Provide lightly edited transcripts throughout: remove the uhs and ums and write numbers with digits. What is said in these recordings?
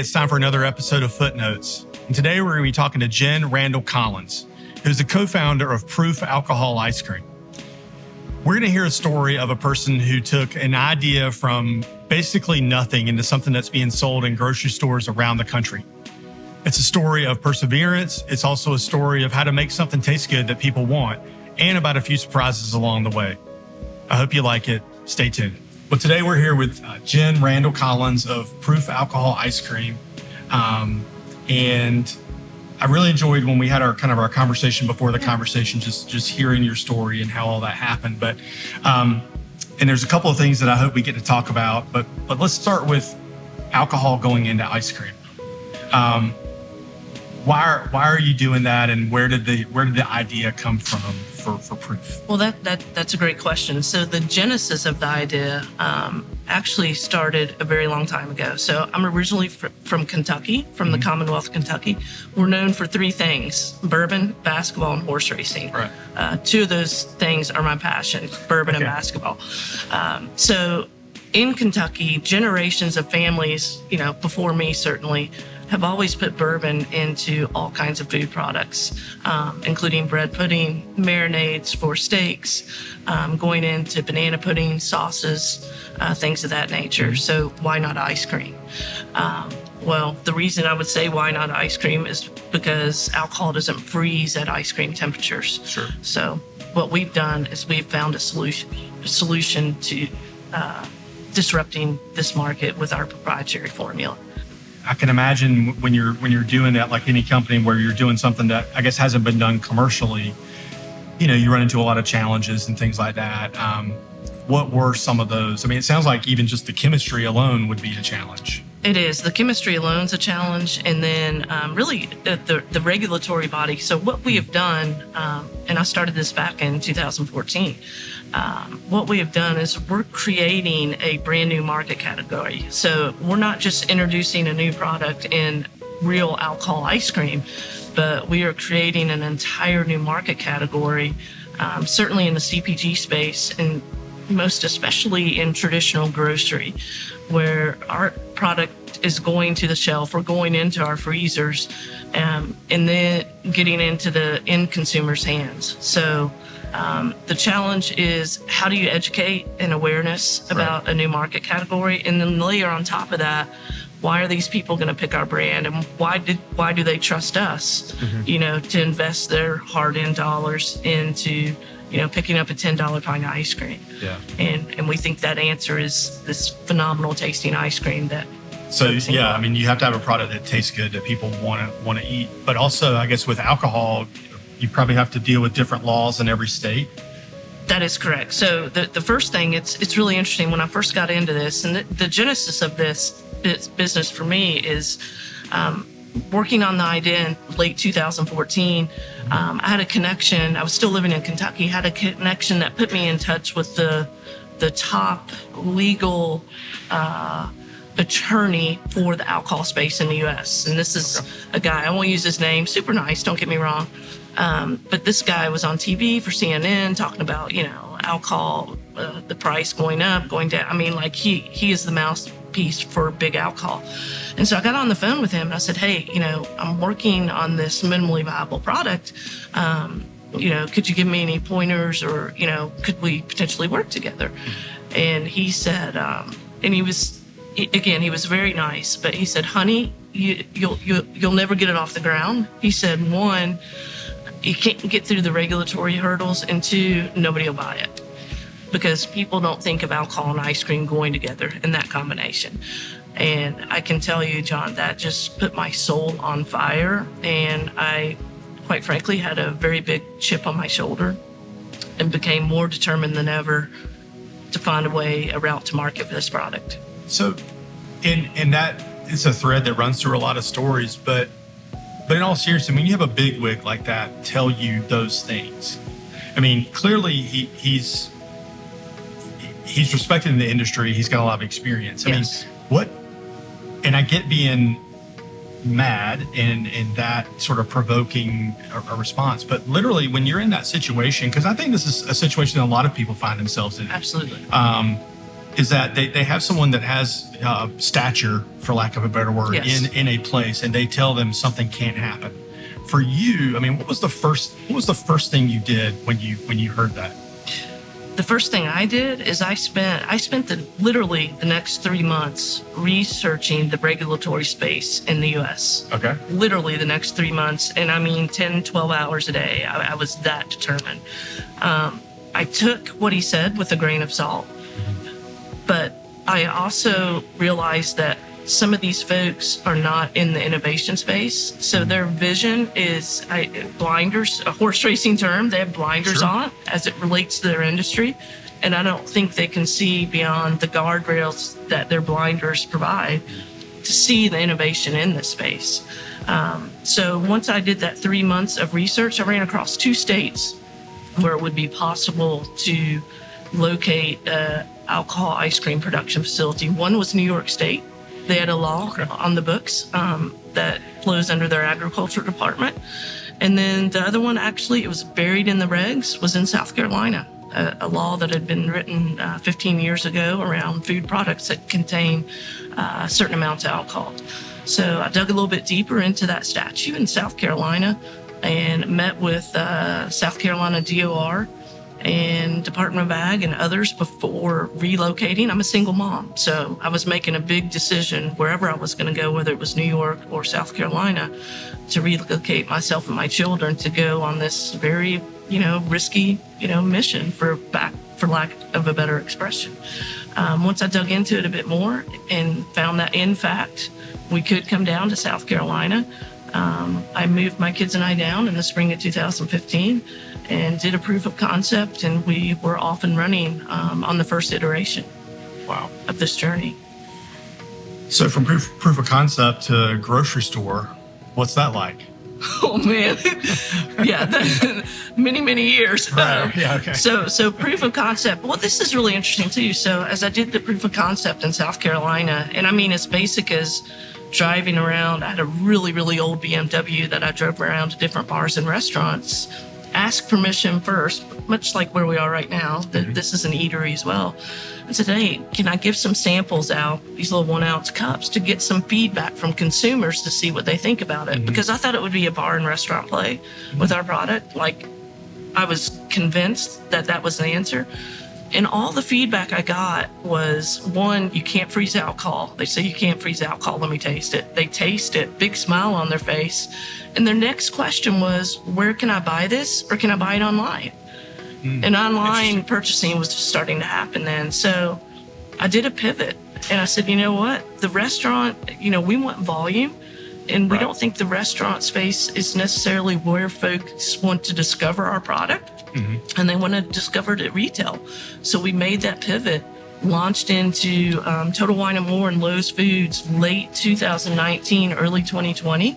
it's time for another episode of Footnotes. And today we're going to be talking to Jenn Randall-Collins, who's the co-founder of Proof Alcohol Ice Cream. We're going to hear a story of a person who took an idea from basically nothing into something that's being sold in grocery stores around the country. It's a story of perseverance. It's also a story of how to make something taste good that people want, and about a few surprises along the way. I hope you like it. Stay tuned. Well, today we're here with Jenn Randall-Collins of Proof Alcohol Ice Cream. And I really enjoyed when we had our conversation before the conversation, just hearing your story and how all that happened. But and there's a couple of things that I hope we get to talk about. But let's start with alcohol going into ice cream. Why are you doing that, and where did the idea come from for Proof? Well, that's a great question. So the genesis of the idea actually started a very long time ago. So I'm originally from Kentucky, from the Commonwealth of Kentucky. We're known for three things: bourbon, basketball, and horse racing. Right. Two of those things are my passion: bourbon and basketball. So in Kentucky, generations of families, before me certainly, have always put bourbon into all kinds of food products, including bread pudding, marinades for steaks, going into banana pudding, sauces, things of that nature. So why not ice cream? Well, the reason I would say why not ice cream is because alcohol doesn't freeze at ice cream temperatures. Sure. So what we've done is we've found a solution to disrupting this market with our proprietary formula. I can imagine when you're doing that, like any company where you're doing something that I guess hasn't been done commercially, you run into a lot of challenges and things like that. What were some of those? I mean, it sounds like even just the chemistry alone would be a challenge. It is. The chemistry alone is a challenge. And then really the regulatory body. So what we have done, and I started this back in 2014, what we have done is we're creating a brand new market category. So we're not just introducing a new product in real alcohol ice cream, but we are creating an entire new market category, certainly in the CPG space, and most especially in traditional grocery, where our product is going to the shelf or going into our freezers, and then getting into the end consumer's hands. So the challenge is, how do you educate and awareness about a new market category? And then layer on top of that, why are these people going to pick our brand, and why do they trust us, to invest their hard-earned dollars into, picking up a $10 pint of ice cream? Yeah. And we think that answer is this phenomenal tasting ice cream that. So yeah, I mean, you have to have a product that tastes good, that people want to eat. But also, I guess with alcohol, you probably have to deal with different laws in every state. That is correct. So the first thing, it's really interesting. When I first got into this, and the genesis of this business for me is working on the idea in late 2014. I had a connection. I was still living in Kentucky. Had a connection that put me in touch with the top legal attorney for the alcohol space in the U.S. And this is a guy, I won't use his name, super nice, don't get me wrong. But this guy was on TV for CNN talking about, alcohol, the price going up, going down. I mean, like he is the mouthpiece for big alcohol. And so I got on the phone with him and I said, hey, I'm working on this minimally viable product. Could you give me any pointers, or, could we potentially work together? And he said, and he was very nice, but he said, honey, you'll never get it off the ground. He said, one, you can't get through the regulatory hurdles, and two, nobody will buy it, because people don't think of alcohol and ice cream going together in that combination. And I can tell you, John, that just put my soul on fire, and I, quite frankly, had a very big chip on my shoulder and became more determined than ever to find a route to market for this product. So, and that is a thread that runs through a lot of stories, but in all seriousness, I mean, you have a bigwig like that tell you those things. I mean, clearly he's respected in the industry. He's got a lot of experience. I mean, what? And I get being mad and that sort of provoking a response, but literally when you're in that situation, because I think this is a situation that a lot of people find themselves in. Absolutely. is that they have someone that has stature, for lack of a better word, Yes. in a place, and they tell them something can't happen. For you, I mean, what was the first thing you did when you heard that? The first thing I did is I spent literally the next 3 months researching the regulatory space in the U.S. Okay. Literally the next 3 months. And I mean, 10, 12 hours a day. I was that determined. I took what he said with a grain of salt, but I also realized that some of these folks are not in the innovation space. So their vision is blinders, a horse racing term. They have blinders Sure. on as it relates to their industry. And I don't think they can see beyond the guardrails that their blinders provide to see the innovation in this space. So once I did that 3 months of research, I ran across 2 states where it would be possible to locate an alcohol ice cream production facility. One was New York State. They had a law on the books that flows under their agriculture department. And then the other one, actually, it was buried in the regs, was in South Carolina, a law that had been written 15 years ago around food products that contain certain amounts of alcohol. So I dug a little bit deeper into that statute in South Carolina and met with South Carolina DOR and Department of Ag and others before relocating. I'm a single mom, so I was making a big decision wherever I was going to go, whether it was New York or South Carolina, to relocate myself and my children to go on this very, risky, mission for lack of a better expression. Once I dug into it a bit more and found that, in fact, we could come down to South Carolina, I moved my kids and I down in the spring of 2015 and did a proof of concept, and we were off and running on the first iteration. Wow. Of this journey. So from proof of concept to grocery store, what's that like? Oh man, yeah, many years. Right. Yeah. Okay. So proof of concept. Well, this is really interesting too. So as I did the proof of concept in South Carolina, and I mean as basic as driving around. I had a really old BMW that I drove around to different bars and restaurants. Ask permission first, much like where we are right now. This is an eatery as well. I said, hey, can I give some samples out, these little 1 ounce cups, to get some feedback from consumers to see what they think about it? Because I thought it would be a bar and restaurant play with our product. Like, I was convinced that that was the answer. And all the feedback I got was, one, you can't freeze alcohol. They say you can't freeze alcohol. Let me taste it. They taste it, big smile on their face. And their next question was, where can I buy this, or can I buy it online? And online purchasing was just starting to happen then. So I did a pivot and I said, you know what? The restaurant, we want volume, and we don't think the restaurant space is necessarily where folks want to discover our product. And they want to discover it at retail. So we made that pivot, launched into Total Wine & More and Lowe's Foods late 2019, early 2020,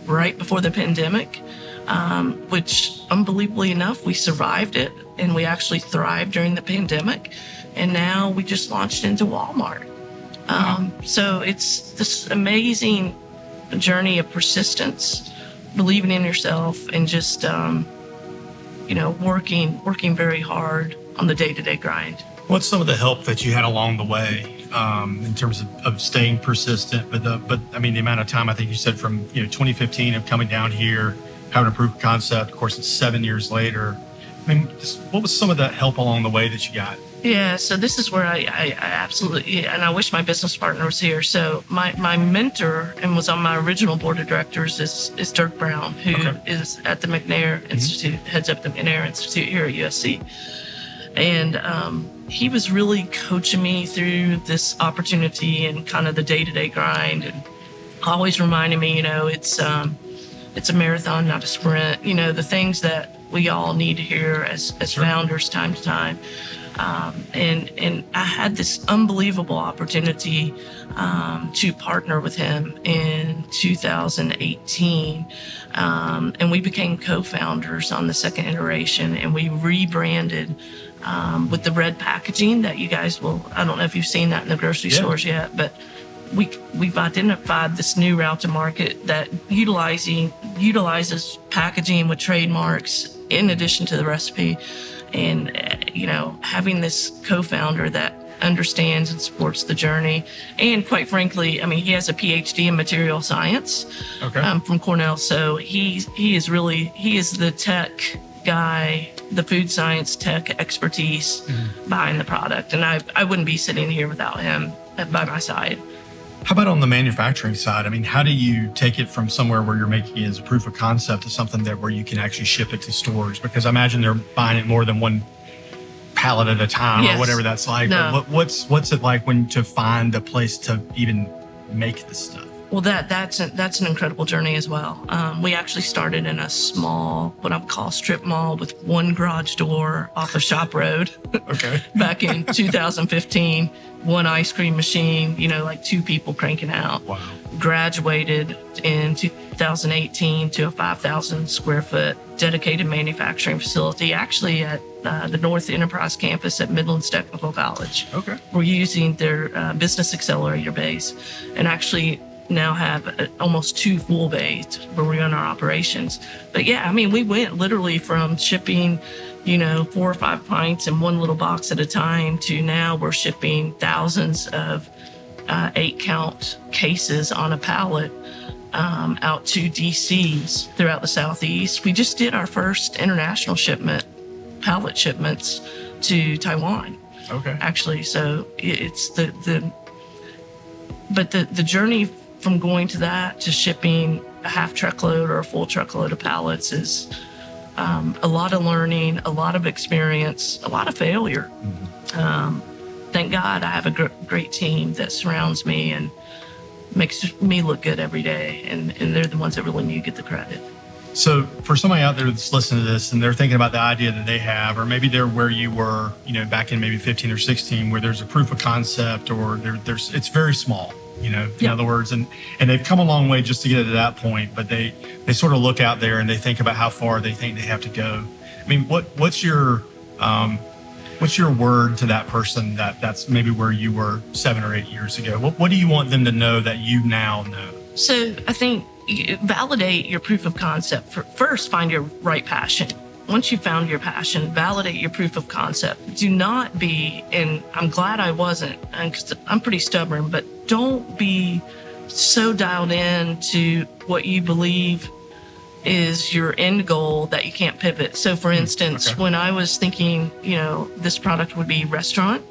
right before the pandemic, which unbelievably enough, we survived it and we actually thrived during the pandemic. And now we just launched into Walmart. So it's this amazing journey of persistence, believing in yourself, and just working very hard on the day-to-day grind. What's some of the help that you had along the way in terms of staying persistent? But I mean, the amount of time, I think you said from 2015 of coming down here, having a proof of concept. Of course, it's 7 years later. I mean, what was some of that help along the way that you got? Yeah, so this is where I absolutely, and I wish my business partner was here. So my mentor and was on my original board of directors is Dirk Brown, who is at the McNair Institute, heads up the McNair Institute here at USC. And he was really coaching me through this opportunity and kind of the day-to-day grind, and always reminding me, it's a marathon, not a sprint. The things that we all need to hear as founders time to time. And I had this unbelievable opportunity to partner with him in 2018. And we became co-founders on the second iteration, and we rebranded with the red packaging that you guys I don't know if you've seen that in the grocery stores yet, but we've identified this new route to market that utilizes packaging with trademarks in addition to the recipe. And, having this co-founder that understands and supports the journey. And quite frankly, I mean, he has a PhD in material science from Cornell. So he is the tech guy, the food science tech expertise behind the product. And I wouldn't be sitting here without him by my side. How about on the manufacturing side? I mean, how do you take it from somewhere where you're making it as a proof of concept to something that where you can actually ship it to stores? Because I imagine they're buying it more than one pallet at a time or whatever that's like. No. What's it like when to find a place to even make this stuff? Well, that's an incredible journey as well. We actually started in a small, what I would call strip mall with one garage door off of Shop Road. Back in 2015, one ice cream machine, like 2 people cranking out. Wow. Graduated in 2018 to a 5,000 square foot dedicated manufacturing facility, actually at the North Enterprise campus at Midlands Technical College. We're using their business accelerator base and actually now have almost 2 full bays where we run our operations. But yeah, I mean, we went literally from shipping, 4 or 5 pints in one little box at a time to now we're shipping thousands of 8-count cases on a pallet out to DCs throughout the Southeast. We just did our first international pallet shipments to Taiwan. Actually, so it's the journey from going to that to shipping a half truckload or a full truckload of pallets is a lot of learning, a lot of experience, a lot of failure. Thank God I have a great team that surrounds me and makes me look good every day. And they're the ones that really need to get the credit. So for somebody out there that's listening to this and they're thinking about the idea that they have, or maybe they're where you were, back in maybe 15 or 16, where there's a proof of concept or it's very small, in other words, and they've come a long way just to get to that point, but they sort of look out there and they think about how far they think they have to go. I mean, what's your word to that person that's maybe where you were 7 or 8 years ago? What do you want them to know that you now know? So I think validate your proof of concept. First, find your right passion. Once you've found your passion, validate your proof of concept. Do not be, and I'm glad I wasn't, because I'm pretty stubborn, but don't be so dialed in to what you believe is your end goal that you can't pivot. So for instance, when I was thinking, this product would be restaurant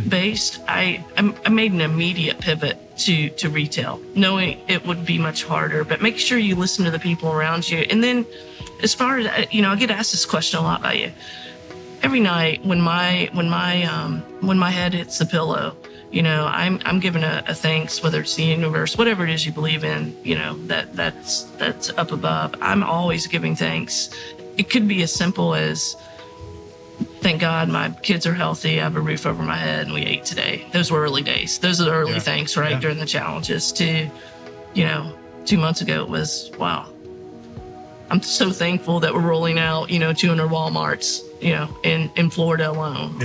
based, I made an immediate pivot to retail, knowing it would be much harder, but make sure you listen to the people around you. And then as far as, I get asked this question a lot by you. Every night when my head hits the pillow, I'm giving a thanks, whether it's the universe, whatever it is you believe in, that's up above. I'm always giving thanks. It could be as simple as, thank God my kids are healthy, I have a roof over my head, and we ate today. Those were early days. Those are the early thanks, right? During the challenges to, 2 months ago it was, wow. I'm so thankful that we're rolling out, 200 Walmarts, in Florida alone.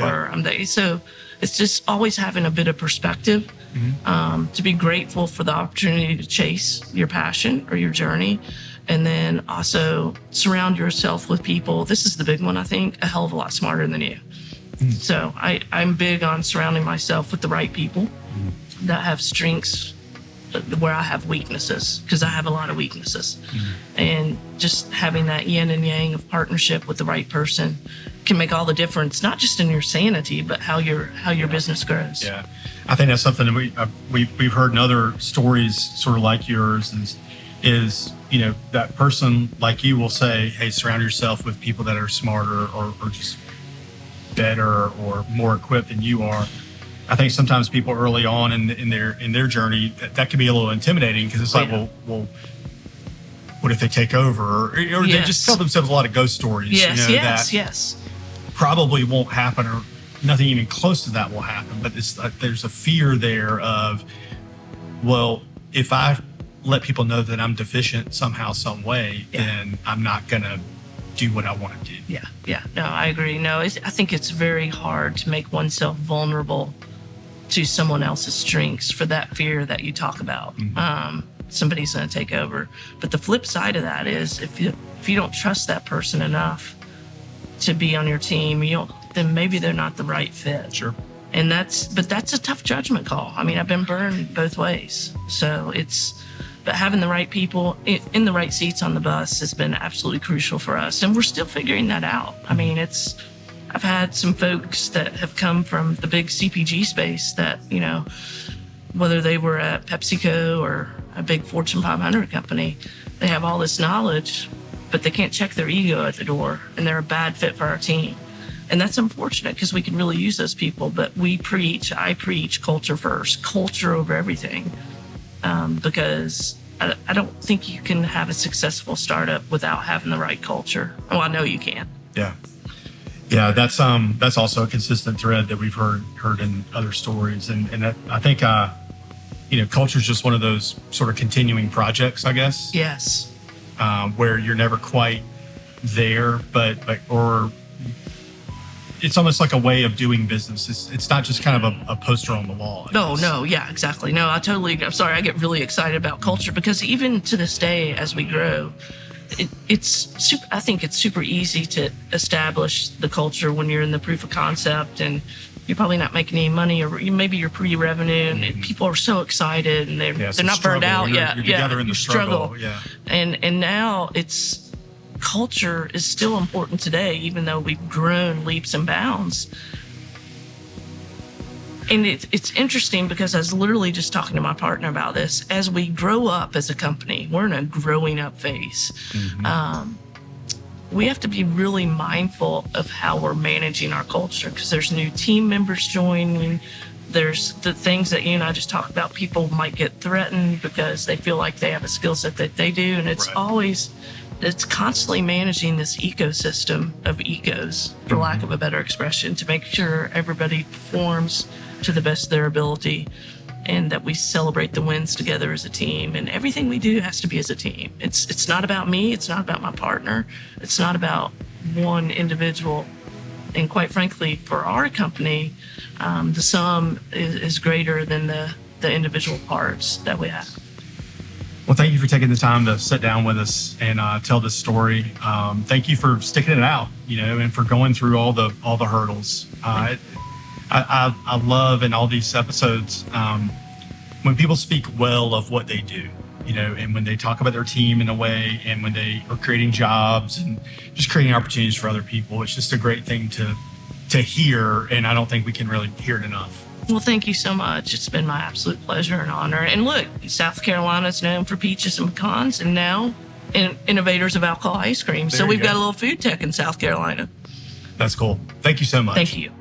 So it's just always having a bit of perspective, to be grateful for the opportunity to chase your passion or your journey. And then also surround yourself with people. This is the big one, I think, a hell of a lot smarter than you. So I'm big on surrounding myself with the right people that have strengths where I have weaknesses, because I have a lot of weaknesses. And just having that yin and yang of partnership with the right person can make all the difference, not just in your sanity, but how your business grows. Yeah, I think that's something that we've heard in other stories sort of like yours is that person like you will say, hey, surround yourself with people that are smarter or just better or more equipped than you are. I think sometimes people early on in their journey, that can be a little intimidating, because it's like, well, what if they take over? Or they just tell themselves a lot of ghost stories. Yes. Probably won't happen, or nothing even close to that will happen. But there's a fear there of, well, if I let people know that I'm deficient somehow, some way, then I'm not going to do what I want to do. Yeah. No, I agree. No, I think it's very hard to make oneself vulnerable to someone else's strengths for that fear that you talk about. Somebody's going to take over. But the flip side of that is if you don't trust that person enough to be on your team, then maybe they're not the right fit. Sure. But that's a tough judgment call. I mean, I've been burned both ways. So but having the right people in the right seats on the bus has been absolutely crucial for us. And we're still figuring that out. I mean, I've had some folks that have come from the big CPG space that, whether they were at PepsiCo or a big Fortune 500 company, they have all this knowledge, but they can't check their ego at the door, and they're a bad fit for our team. And that's unfortunate because we can really use those people, but I preach culture first, culture over everything. Because I don't think you can have a successful startup without having the right culture. Oh, I know you can. Yeah. Yeah, that's also a consistent thread that we've heard in other stories. And that, I think, culture is just one of those sort of continuing projects, I guess. Yes. Where you're never quite there, or it's almost like a way of doing business. It's not just kind of a poster on the wall. No, yeah, exactly. No, I'm sorry. I get really excited about culture because even to this day, as we grow, I think it's super easy to establish the culture when you're in the proof of concept and you're probably not making any money, or maybe you're pre-revenue, and people are so excited and they're not burned out yet. You're together in the struggle. Yeah. And now culture is still important today, even though we've grown leaps and bounds. And it's interesting because I was literally just talking to my partner about this. As we grow up as a company, we're in a growing up phase. Mm-hmm. We have to be really mindful of how we're managing our culture because there's new team members joining. There's the things that you and I just talked about. People might get threatened because they feel like they have a skill set that they do. And it's constantly managing this ecosystem of egos, for lack of a better expression, to make sure everybody performs to the best of their ability and that we celebrate the wins together as a team. And everything we do has to be as a team. It's not about me. It's not about my partner. It's not about one individual. And quite frankly, for our company, the sum is greater than the individual parts that we have. Well, thank you for taking the time to sit down with us and tell this story. Thank you for sticking it out, and for going through all the hurdles. I love in all these episodes when people speak well of what they do, and when they talk about their team in a way, and when they are creating jobs and just creating opportunities for other people. It's just a great thing to hear, and I don't think we can really hear it enough. Well, thank you so much. It's been my absolute pleasure and honor. And look, South Carolina is known for peaches and pecans, and now innovators of alcohol ice cream. So we've got a little food tech in South Carolina. That's cool. Thank you so much. Thank you.